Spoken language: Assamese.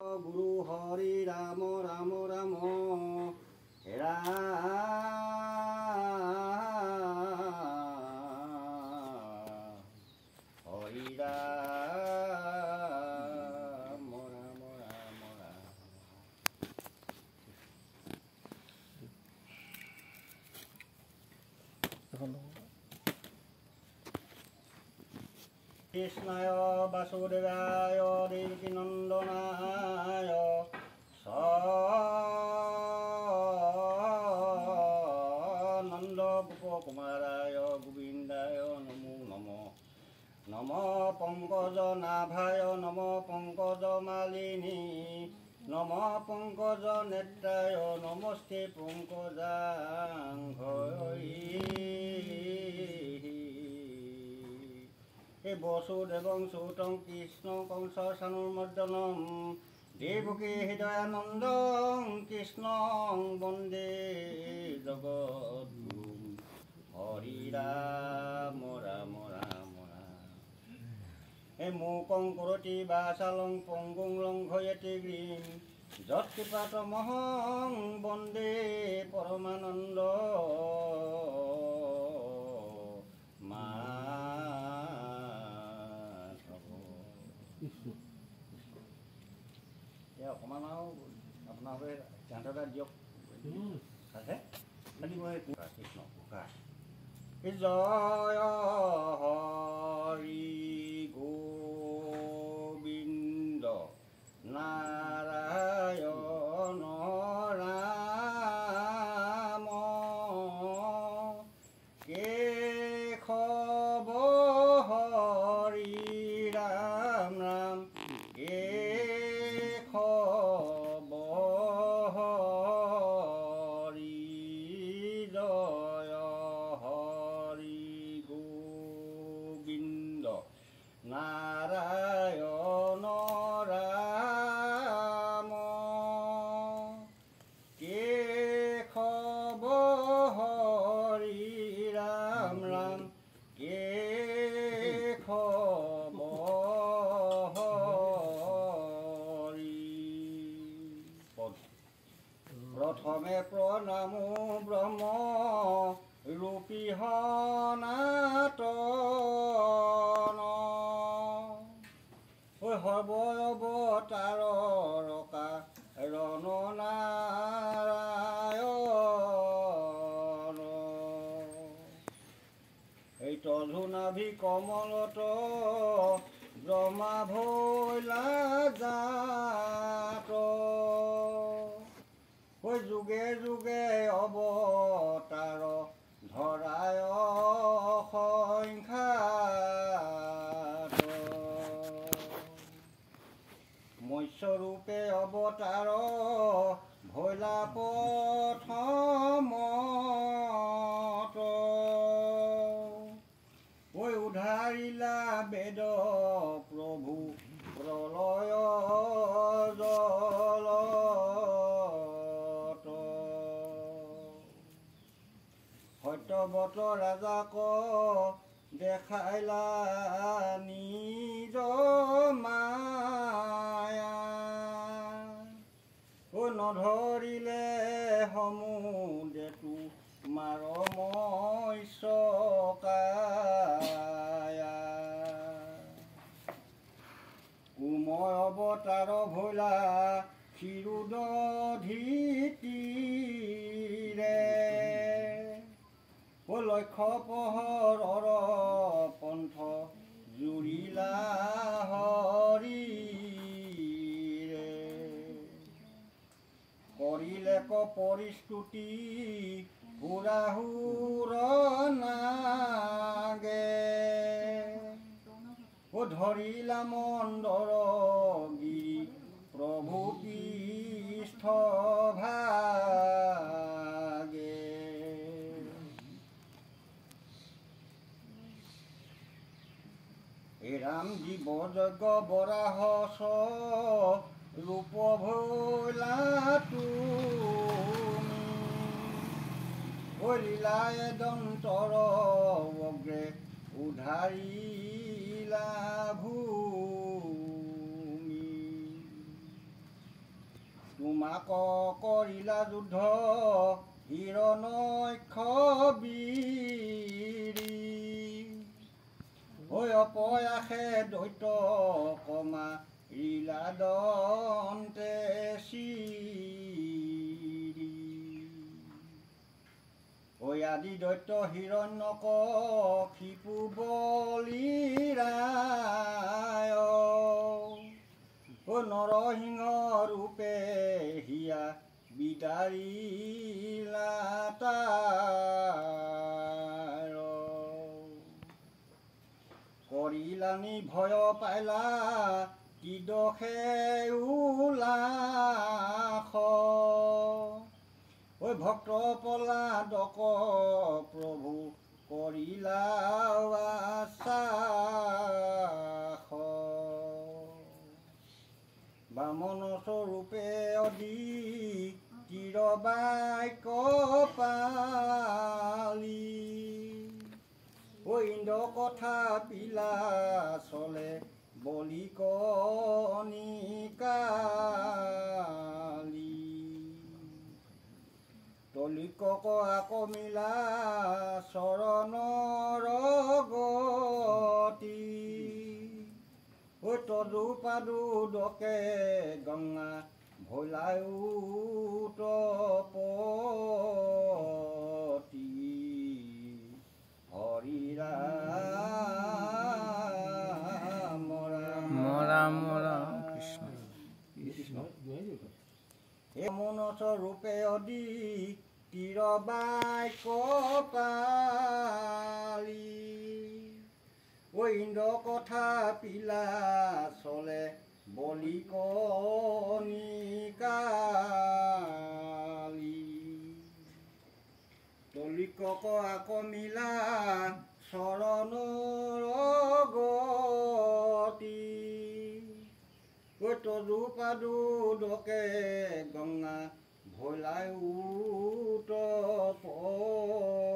গুরু হরি রাম রাম রাম হরি রাম রাম রাম রাম। কৃষ্ণায় বাসুদেবায় দেবকী নন্দনায় নন্দ গোপকুমারায় গোবিন্দায় নমো নমঃ। নম পঙ্কজ নাভায় নম পঙ্কজ মালিনী নম পঙ্কজ নেত্রায় নমস্তে পঙ্কজাঙ্ঘ্রৈ। হে বসুদেবং সুতং কৃষ্ণ কংস সানুর্মর্দনম দেবকী হৃদয়ানন্দং কৃষ্ণং বন্দে জগদ্গুরুম। হরি রাম রাম রাম রাম। হে মূকং করোতি বাচালং পঙ্গুং লঙ্ঘয়তে গিরিম যৎকৃপাতমহং বন্দে পরমানন্দ অকণমান আৰু আপোনালোকে সিহঁতকে দিয়ক আছে খালি মই কৃষ্ণ জয় হৰি গোবিন্দ নাৰায়ণ ৰাম কেশৱ হৰি ৰাম ৰাম কেশৱ হৰি জয় হৰি গোবিন্দ নাৰায়ণ ৰাম কেশৱ হৰি ৰাম ৰাম কেশৱ প্ৰথমে প্ৰণামো ব্ৰহ্ম ৰূপী সনাতন সৰ্বঅৱতাৰ ৰকা ৰণ নাৰায়ণ এই তধু নাভি কমলত ব্ৰহ্মা ভৈলা জাত যুগে যুগে অৱতাৰ ধৰায় সংখ্যাত মৎস্যৰূপে অৱতাৰ ভৈলা প্ৰথমত উধাৰিলা বেদ প্ৰভু প্ৰলয় জল সত্যৱত ৰাজাক দেখাইলা নিজ মায়া নধৰিলে সমুদ্ৰেতো মাৰ মৎস্যকায়া উময় অৱতাৰ ভৈলা ক্ষীৰোদধিতীৰে লক্ষ্য পোহৰৰ পন্থ জুৰিলা হৰিৰে কৰিলে পৰিস্তুতি সুৰাসুৰ নাগে ধৰিলা মন্দৰ গিৰি প্ৰভু পৃষ্ঠ ভাগে ৰাম জীৱ যজ্ঞ বৰাহ ৰূপ ভৈলা তুমি লীলায় দন্তৰ অগ্ৰে উধাৰিলা ভূমি তোমাক কৰিলা যুদ্ধ হিৰণক্ষ বীৰি হৈ অপয়াসে দৈত্য কমা ৰিলা দন্তে চিৰি হৈ আদি দৈত্য হিৰণ্যক ক্ষিপু বলিৰায় নৰসিংহ ৰূপে হিয়া বিদাৰিলা তাৰ কৰিলানি ভয় পাইলা কি দোষে উলাস ঐ ভক্ত পলাদক প্ৰভু কৰিলা আশ্বাস বামন স্বৰূপে অধিক চিৰবাক্য পালি ঐ ইন্দ্ৰ কথা পিলা চলে বলি কণিকালি তলিকক আকমিলা চৰণৰ গতি ঐ তদু পাদু দকে গংগা ভোলায়ু তপতি হৰি ৰাম ৰাম ৰাম কৃষ্ণ হে মনস ৰূপে অধিক তিৰবাক্য পালি ঐ ইন্দ্ৰ কথা পিলা চলে বলি কণিকালি তলিকক আকমিলা চৰণৰ গতি ঐ তদু পাদু দকে গংগা ভোলায়ু তপতি